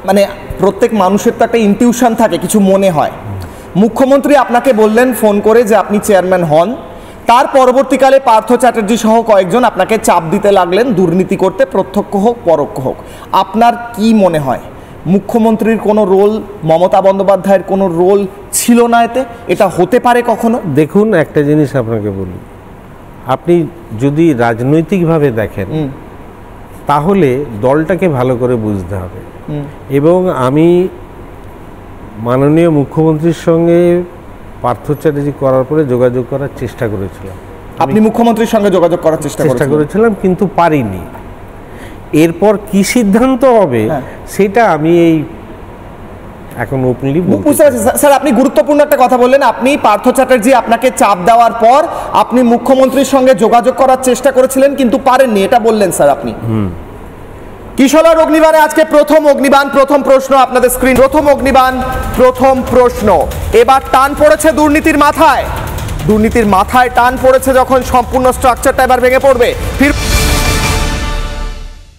মানে প্রত্যেক মানুষের তো একটা ইনটিউশন থাকে, কিছু মনে হয়। মুখ্যমন্ত্রী আপনাকে বললেন ফোন করে যে আপনি চেয়ারম্যান হন, তার পরবর্তীকালে পার্থ চ্যাটার্জি সহ কয়েকজন আপনাকে চাপ দিতে লাগলেন দুর্নীতি করতে, প্রত্যক্ষ হোক পরোক্ষ হোক। আপনার কি মনে হয় মুখ্যমন্ত্রীর কোনো রোল, মমতা বন্দ্যোপাধ্যায়ের কোনো রোল ছিল না এতে? এটা হতে পারে কখনো? দেখুন, একটা জিনিস আপনাকে বলি, আপনি যদি রাজনৈতিকভাবে দেখেন তাহলে দলটাকে ভালো করে বুঝতে হবে। এবং আমি মাননীয় মুখ্যমন্ত্রীর সঙ্গে পার্থ চ্যাটার্জি করার পরে যোগাযোগ করার চেষ্টা করেছিলাম। আপনি মুখ্যমন্ত্রীর সঙ্গে যোগাযোগ করার চেষ্টা করেছিলাম, কিন্তু পারিনি। এরপর কি সিদ্ধান্ত হবে সেটা আমি এই এখন ওপেনলি বলতে। স্যার, আপনি গুরুত্বপূর্ণ একটা কথা বললেন। আপনি পার্থ চ্যাটার্জি আপনাকে চাপ দেওয়ার পর আপনি মুখ্যমন্ত্রীর সঙ্গে যোগাযোগ করার চেষ্টা করেছিলেন কিন্তু পারেননি, এটা বললেন স্যার আপনি। কিশলয় অগ্নিবাণে আজকে প্রথম অগ্নিবাণ, প্রথম প্রশ্ন আপনাদের স্ক্রিন। প্রথম অগ্নিবাণ, প্রথম প্রশ্ন। এবার টান পড়েছে দুর্নীতির মাথায়। দুর্নীতির মাথায় টান পড়েছে যখন সম্পূর্ণ স্ট্রাকচারটা এবার ভেঙে পড়বে।